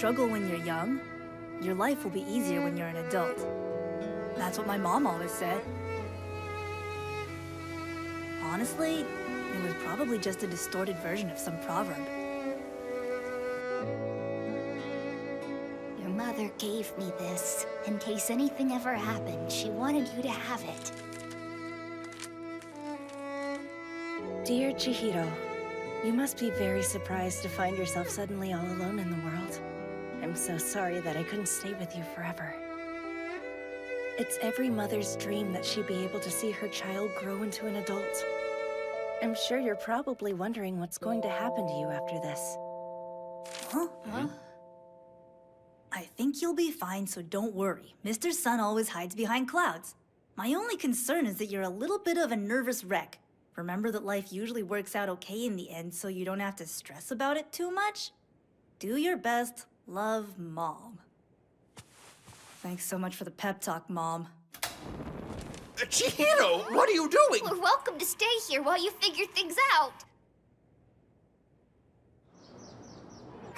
struggle when you're young, your life will be easier when you're an adult. That's what my mom always said. Honestly, it was probably just a distorted version of some proverb. Your mother gave me this. In case anything ever happened, she wanted you to have it. Dear Chihiro, you must be very surprised to find yourself suddenly all alone in the world. I'm so sorry that I couldn't stay with you forever. It's every mother's dream that she be able to see her child grow into an adult. I'm sure you're probably wondering what's going to happen to you after this. Huh? I think you'll be fine, so don't worry. Mr. Sun always hides behind clouds. My only concern is that you're a little bit of a nervous wreck. Remember that life usually works out okay in the end, so you don't have to stress about it too much? Do your best. Love, Mom. Thanks so much for the pep talk, Mom. Chihiro, what are you doing? We're welcome to stay here while you figure things out.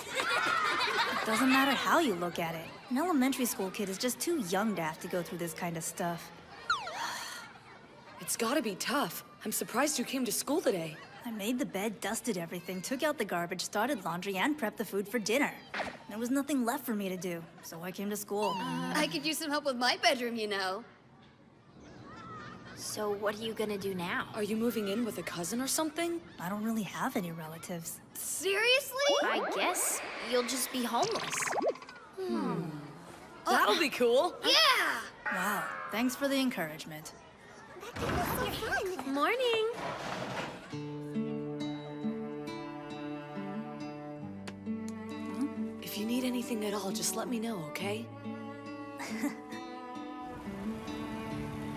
It doesn't matter how you look at it. An elementary school kid is just too young to have to go through this kind of stuff. It's gotta be tough. I'm surprised you came to school today. I made the bed, dusted everything, took out the garbage, started laundry, and prepped the food for dinner. There was nothing left for me to do, so I came to school. I could use some help with my bedroom, you know. So what are you gonna do now? Are you moving in with a cousin or something? I don't really have any relatives. Seriously? I guess you'll just be homeless. That'll be cool. Yeah! Wow, thanks for the encouragement. Morning! If you need anything at all, just let me know, okay?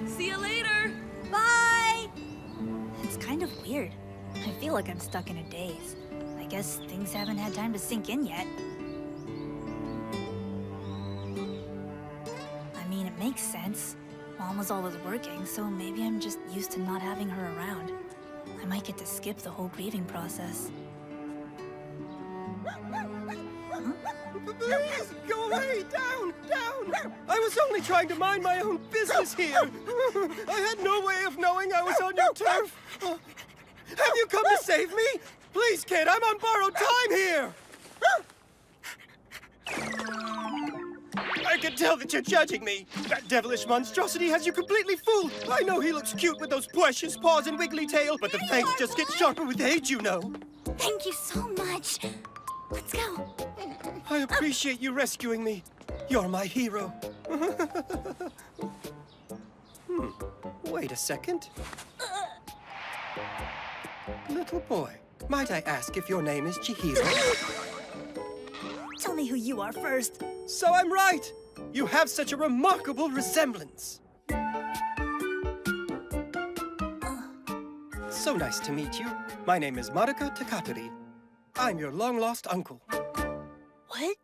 See you later! Bye! It's kind of weird. I feel like I'm stuck in a daze. I guess things haven't had time to sink in yet. I mean, it makes sense. Mom was always working, so maybe I'm just used to not having her around. I might get to skip the whole grieving process. Please, go away! Down! Down! I was only trying to mind my own business here. I had no way of knowing I was on your turf. Have you come to save me? Please, kid, I'm on borrowed time here! I can tell that you're judging me. That devilish monstrosity has you completely fooled. I know he looks cute with those precious paws and wiggly tail, but the fangs just get sharper with age, you know. Thank you so much. Let's go. I appreciate you rescuing me. You're my hero. Wait a second. Little boy, might I ask if your name is Chihiro? Tell me who you are first. So I'm right! You have such a remarkable resemblance. So nice to meet you. My name is Maruka Takatori. I'm your long-lost uncle. What?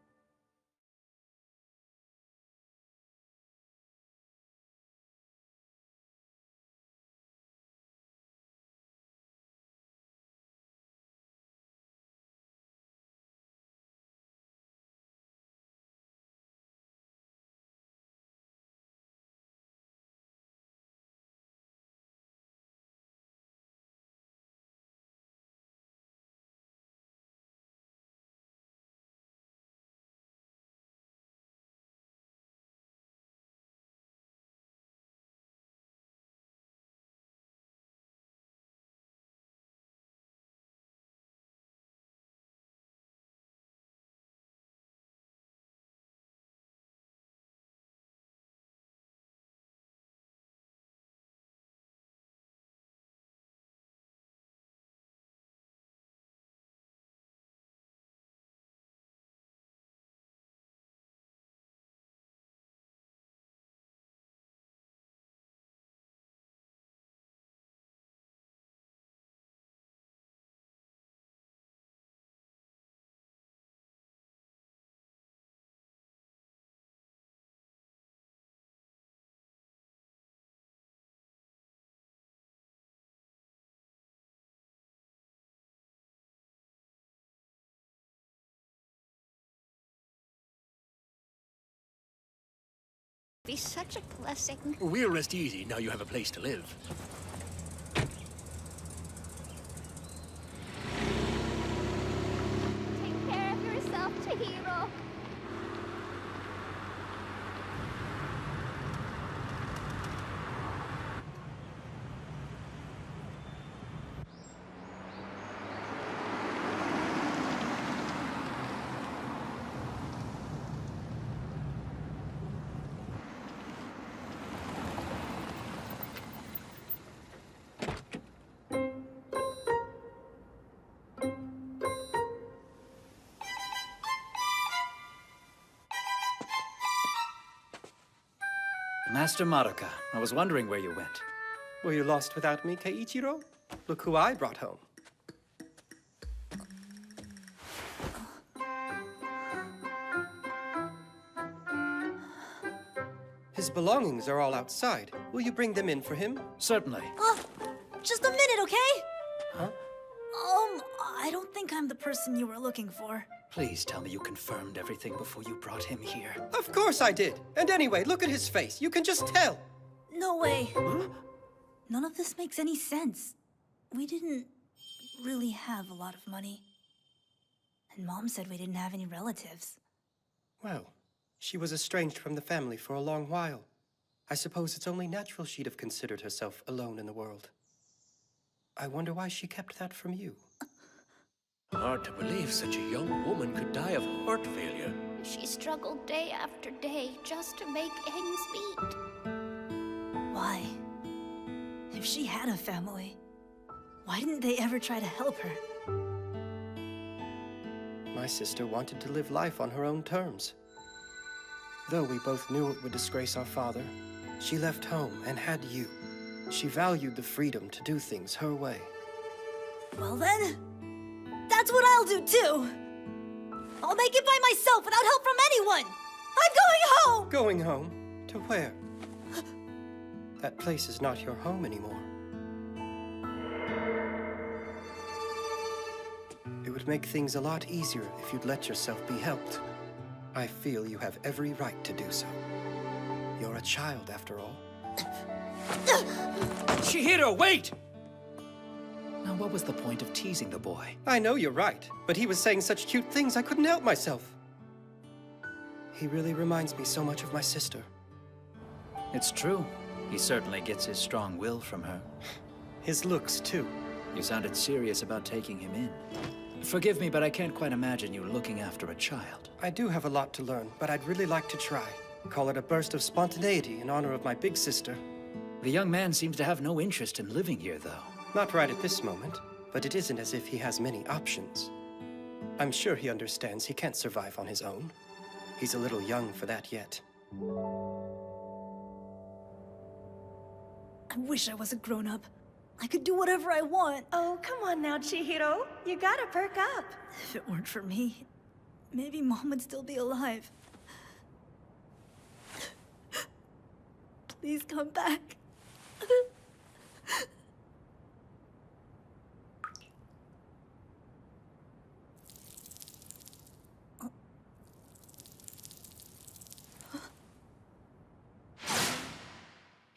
Be such a blessing. We'll rest easy now you have a place to live. Take care of yourself, Chihiro. Master Madoka, I was wondering where you went. Were you lost without me, Keiichiro? Look who I brought home. His belongings are all outside. Will you bring them in for him? Certainly. Just a minute, okay? Huh? I don't think I'm the person you were looking for. Please tell me you confirmed everything before you brought him here. Of course I did. And anyway, look at his face. You can just tell. No way. None of this makes any sense. We didn't really have a lot of money. And Mom said we didn't have any relatives. Well, she was estranged from the family for a long while. I suppose it's only natural she'd have considered herself alone in the world. I wonder why she kept that from you. Hard to believe such a young woman could die of heart failure. She struggled day after day just to make ends meet. Why? If she had a family, why didn't they ever try to help her? My sister wanted to live life on her own terms. Though we both knew it would disgrace our father, she left home and had you. She valued the freedom to do things her way. Well then, that's what I'll do too! I'll make it by myself without help from anyone! I'm going home! Going home? To where? That place is not your home anymore. It would make things a lot easier if you'd let yourself be helped. I feel you have every right to do so. You're a child, after all. Chihiro, wait! Now, what was the point of teasing the boy? I know you're right, but he was saying such cute things I couldn't help myself. He really reminds me so much of my sister. It's true. He certainly gets his strong will from her. His looks, too. You sounded serious about taking him in. Forgive me, but I can't quite imagine you looking after a child. I do have a lot to learn, but I'd really like to try. Call it a burst of spontaneity in honor of my big sister. The young man seems to have no interest in living here, though. Not right at this moment, but it isn't as if he has many options. I'm sure he understands he can't survive on his own. He's a little young for that yet. I wish I was a grown-up. I could do whatever I want. Oh, come on now, Chihiro. You gotta perk up. If it weren't for me, maybe Mom would still be alive. Please come back.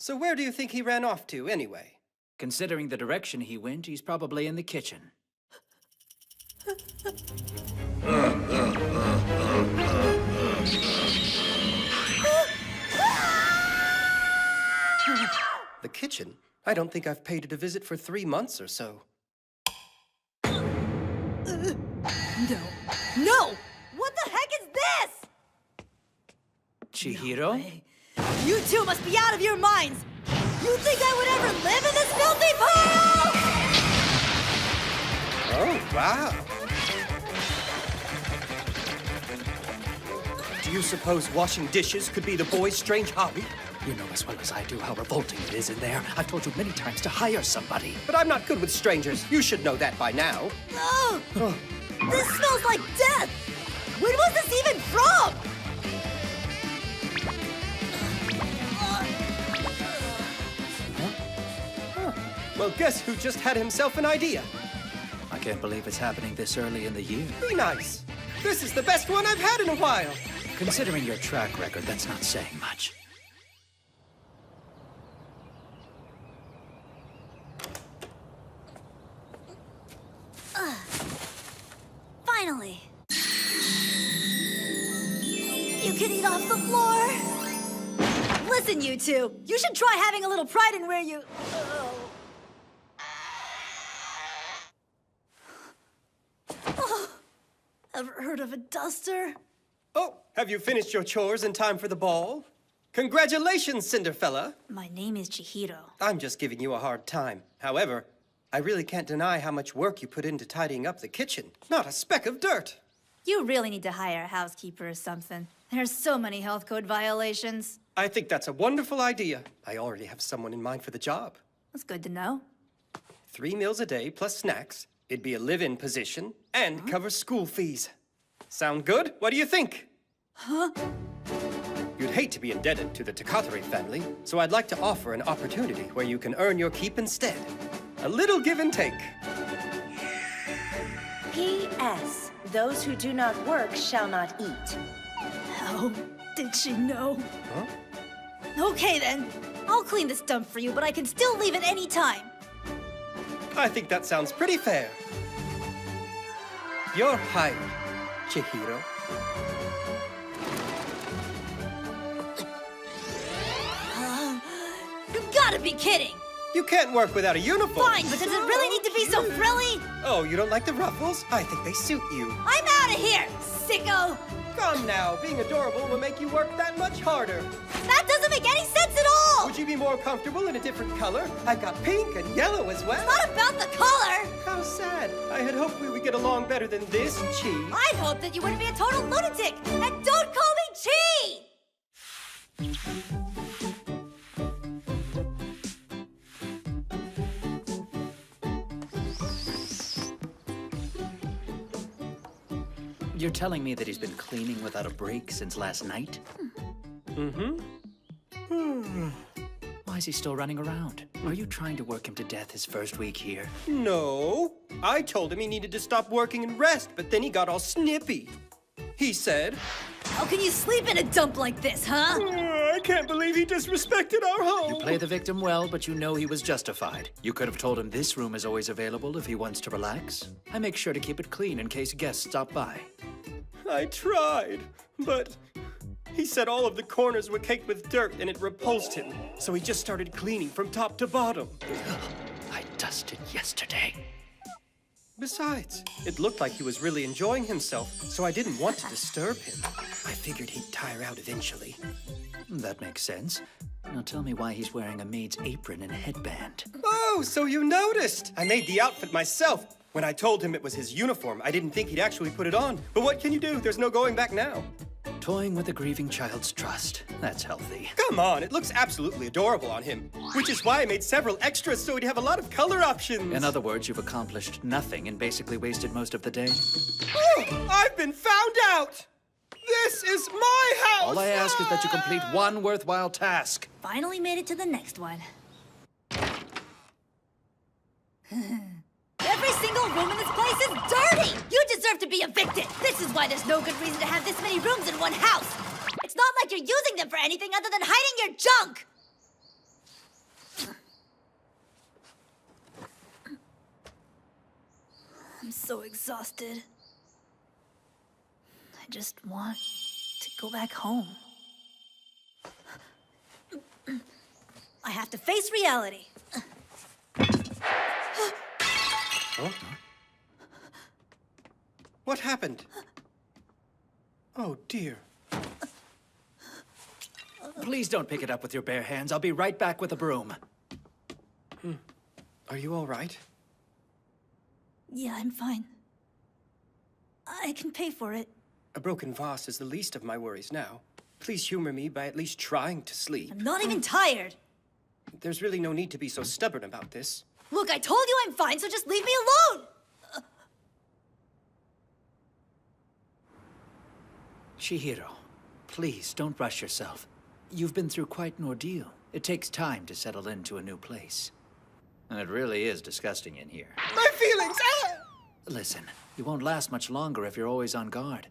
So where do you think he ran off to, anyway? Considering the direction he went, he's probably in the kitchen. The kitchen? I don't think I've paid it a visit for 3 months or so. No. No! What the heck is this? Chihiro? No way. You two must be out of your minds! You think I would ever live in this filthy pool? Oh, wow. Do you suppose washing dishes could be the boy's strange hobby? You know as well as I do how revolting it is in there. I've told you many times to hire somebody. But I'm not good with strangers. You should know that by now. Oh, this smells like death! When was this even from? Well, guess who just had himself an idea? I can't believe it's happening this early in the year. Be nice. This is the best one I've had in a while. Considering your track record, that's not saying much. can eat off the floor. Listen, you two. You should try having a little pride in where you... Ever heard of a duster? Oh, have you finished your chores in time for the ball? Congratulations, Cinderfella. My name is Chihiro. I'm just giving you a hard time. However, I really can't deny how much work you put into tidying up the kitchen. Not a speck of dirt. You really need to hire a housekeeper or something. There's so many health code violations. I think that's a wonderful idea. I already have someone in mind for the job. That's good to know. 3 meals a day plus snacks. It'd be a live-in position and cover school fees. Sound good? What do you think? Huh? You'd hate to be indebted to the Takatari family, so I'd like to offer an opportunity where you can earn your keep instead. A little give and take. P.S. Those who do not work shall not eat. How did she know? Huh? Okay then. I'll clean this dump for you, but I can still leave at any time. I think that sounds pretty fair. You're hired, Chihiro. You gotta be kidding! You can't work without a uniform. Fine, but does it really need to be so frilly? Oh, you don't like the ruffles? I think they suit you. I'm out of here, sicko! Come now, being adorable will make you work that much harder. That doesn't make any sense at all! Would you be more comfortable in a different color? I've got pink and yellow as well. It's not about the color! How sad. I had hoped we would get along better than this, Chi. I'd hope that you wouldn't be a total lunatic! And don't call me Chi! You're telling me that he's been cleaning without a break since last night? Why is he still running around? Are you trying to work him to death his first week here? No. I told him he needed to stop working and rest, but then he got all snippy. He said, How can you sleep in a dump like this, huh? I can't believe he disrespected our home. You play the victim well, but you know he was justified. You could have told him this room is always available if he wants to relax. I make sure to keep it clean in case guests stop by. I tried, but he said all of the corners were caked with dirt and it repulsed him. So he just started cleaning from top to bottom. I dusted yesterday. Besides, it looked like he was really enjoying himself, so I didn't want to disturb him. I figured he'd tire out eventually. That makes sense. Now tell me why he's wearing a maid's apron and headband. Oh, so you noticed! I made the outfit myself. When I told him it was his uniform, I didn't think he'd actually put it on. But what can you do? There's no going back now. Toying with a grieving child's trust. That's healthy. Come on, it looks absolutely adorable on him. Which is why I made several extras so he'd have a lot of color options. In other words, you've accomplished nothing and basically wasted most of the day. Oh, I've been found out! This is my house! All I ask is that you complete one worthwhile task. Finally made it to the next one. Every single room in this place is dirty! You deserve to be evicted! This is why there's no good reason to have this many rooms in one house! It's not like you're using them for anything other than hiding your junk! I'm so exhausted. I just want to go back home. I have to face reality. Huh? What happened? Oh, dear. Please don't pick it up with your bare hands. I'll be right back with a broom. Are you all right? Yeah, I'm fine. I can pay for it. A broken vase is the least of my worries now. Please humor me by at least trying to sleep. I'm not even tired. There's really no need to be so stubborn about this. Look, I told you I'm fine, so just leave me alone! Chihiro, please don't rush yourself. You've been through quite an ordeal. It takes time to settle into a new place. And it really is disgusting in here. My feelings! Ah! Listen, you won't last much longer if you're always on guard.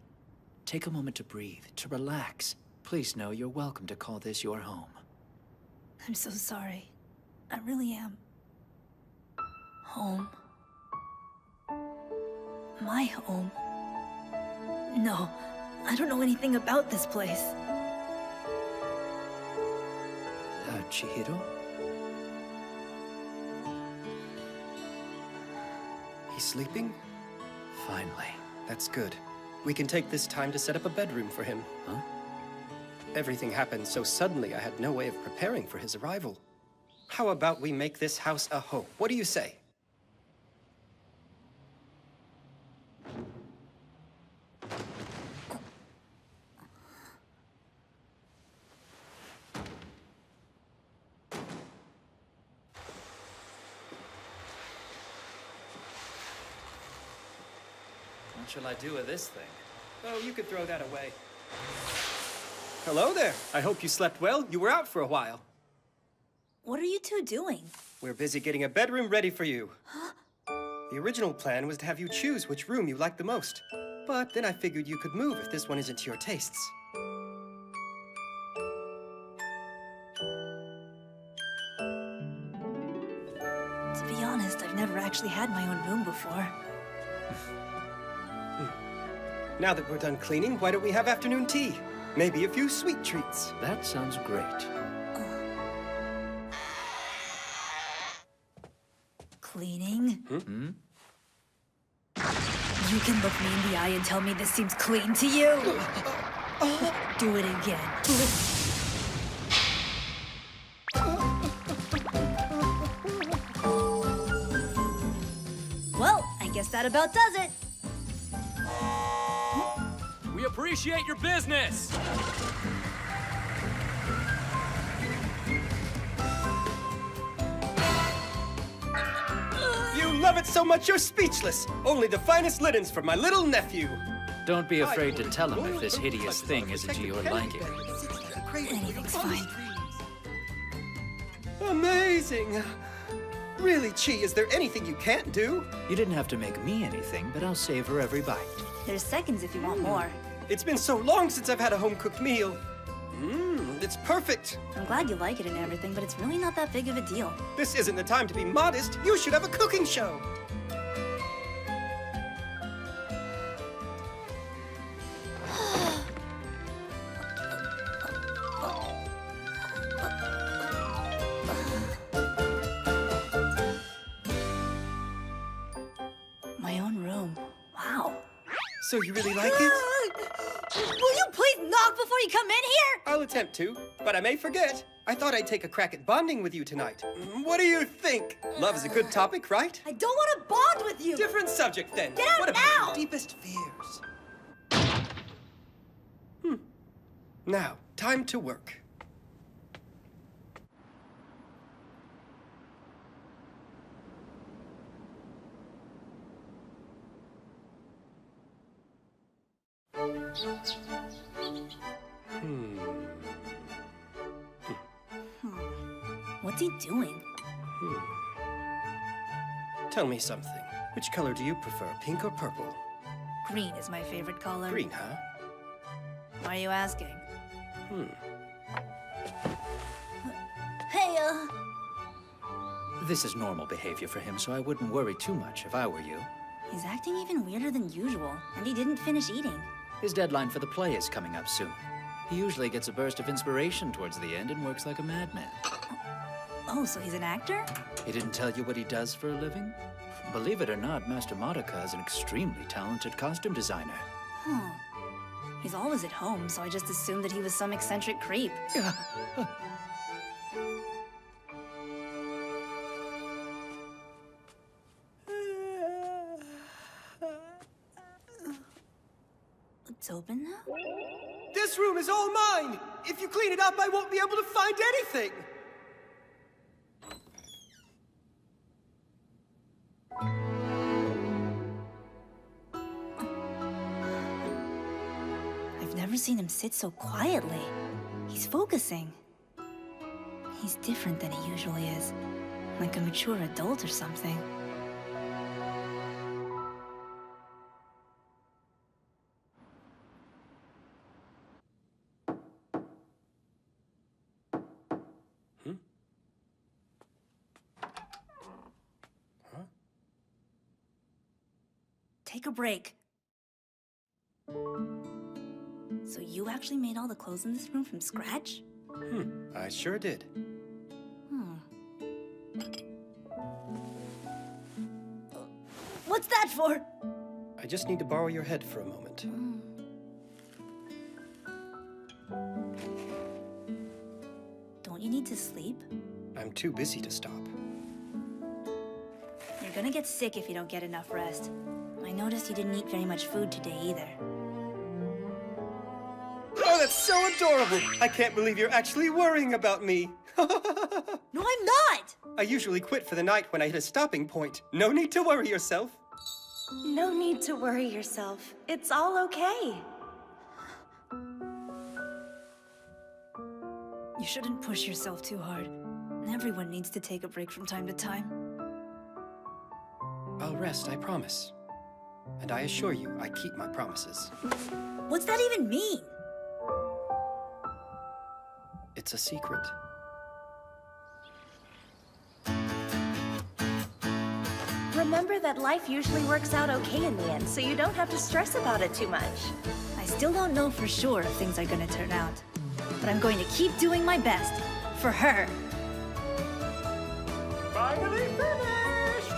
Take a moment to breathe, to relax. Please know you're welcome to call this your home. I'm so sorry. I really am. Home. My home. No, I don't know anything about this place. Chihiro? He's sleeping? Finally. That's good. We can take this time to set up a bedroom for him. Huh? Everything happened so suddenly I had no way of preparing for his arrival. How about we make this house a home? What do you say? What shall I do with this thing? Oh, you could throw that away. Hello there. I hope you slept well. You were out for a while. What are you two doing? We're busy getting a bedroom ready for you. The original plan was to have you choose which room you liked the most. But then I figured you could move if this one isn't to your tastes. To be honest, I've never actually had my own room before. Now that we're done cleaning, why don't we have afternoon tea? Maybe a few sweet treats. That sounds great. Cleaning? You can look me in the eye and tell me this seems clean to you? Do it again. Well, I guess that about does it. We appreciate your business! You love it so much you're speechless. Only the finest linens for my little nephew. Don't be afraid to tell him if this hideous thing isn't to your liking. Anything's fine. Amazing. Really, Chi, is there anything you can't do? You didn't have to make me anything, but I'll savor every bite. There's seconds if you want more. It's been so long since I've had a home-cooked meal. It's perfect. I'm glad you like it and everything, but it's really not that big of a deal. This isn't the time to be modest. You should have a cooking show. My own room. Wow. So you really like it? Will you please knock before you come in here? I'll attempt to, but I may forget. I thought I'd take a crack at bonding with you tonight. What do you think? Love is a good topic, right? I don't want to bond with you. Different subject then. Get out what about now! your deepest fears? Now, time to work. What's he doing? Tell me something. Which color do you prefer, pink or purple? Green is my favorite color. Green, huh? Why are you asking? Hey, This is normal behavior for him, so I wouldn't worry too much if I were you. He's acting even weirder than usual, and he didn't finish eating. His deadline for the play is coming up soon. He usually gets a burst of inspiration towards the end and works like a madman. Oh, so he's an actor? He didn't tell you what he does for a living? Believe it or not, Master Madoka is an extremely talented costume designer. Huh. He's always at home, so I just assumed that he was some eccentric creep. It's open now? This room is all mine! If you clean it up, I won't be able to find anything! I've never seen him sit so quietly. He's focusing. He's different than he usually is. Like a mature adult or something. Take a break. So you actually made all the clothes in this room from scratch? I sure did. What's that for? I just need to borrow your head for a moment. Don't you need to sleep? I'm too busy to stop. You're gonna get sick if you don't get enough rest. I noticed you didn't eat very much food today either. Oh, that's so adorable! I can't believe you're actually worrying about me. No, I'm not! I usually quit for the night when I hit a stopping point. No need to worry yourself. No need to worry yourself. It's all okay. You shouldn't push yourself too hard. Everyone needs to take a break from time to time. I'll rest, I promise. And I assure you, I keep my promises. What's that even mean? It's a secret. Remember that life usually works out okay in the end, so you don't have to stress about it too much. I still don't know for sure if things are gonna turn out. But I'm going to keep doing my best. For her. Finally finished!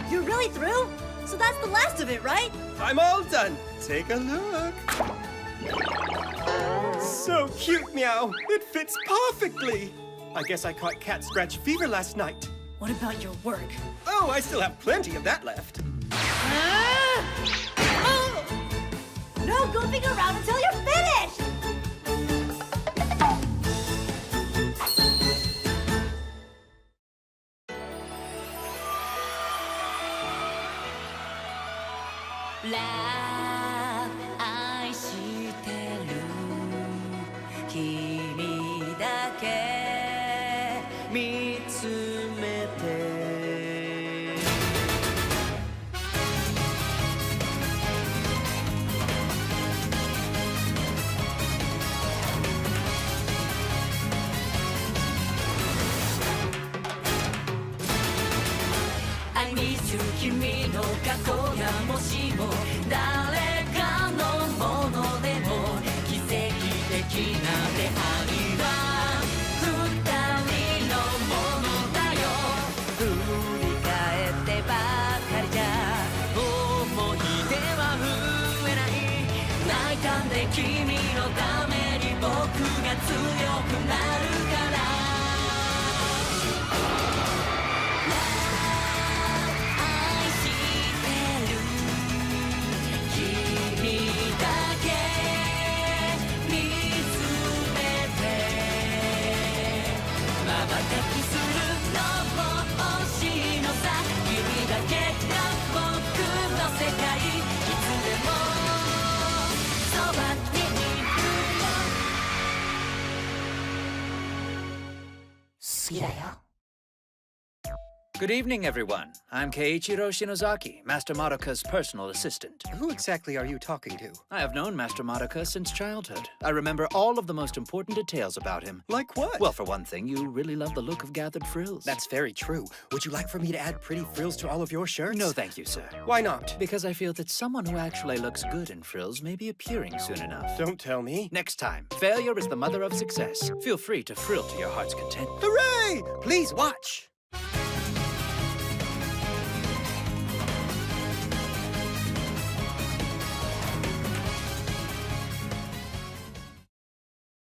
You're really through? So that's the last of it, right? I'm all done. Take a look. So cute, Meow. It fits perfectly. I guess I caught cat scratch fever last night. What about your work? Oh, I still have plenty of that left. No goofing around until you're finished! Love, 愛してる君だけ見つめてI miss you 君の過去がもしも誰かのものでも奇跡的な出会いは二人のものだよ振り返ってばかりじゃ思い出は増えない泣いたんで君のために僕が強くなるからGood evening, everyone. I'm Keiichiro Shinozaki, Master Madoka's personal assistant. Who exactly are you talking to? I have known Master Madoka since childhood. I remember all of the most important details about him. Like what? Well, for one thing, you really love the look of gathered frills. That's very true. Would you like for me to add pretty frills to all of your shirts? No, thank you, sir. Why not? Because I feel that someone who actually looks good in frills may be appearing soon enough. Don't tell me. Next time, failure is the mother of success. Feel free to frill to your heart's content. Hooray! Please watch.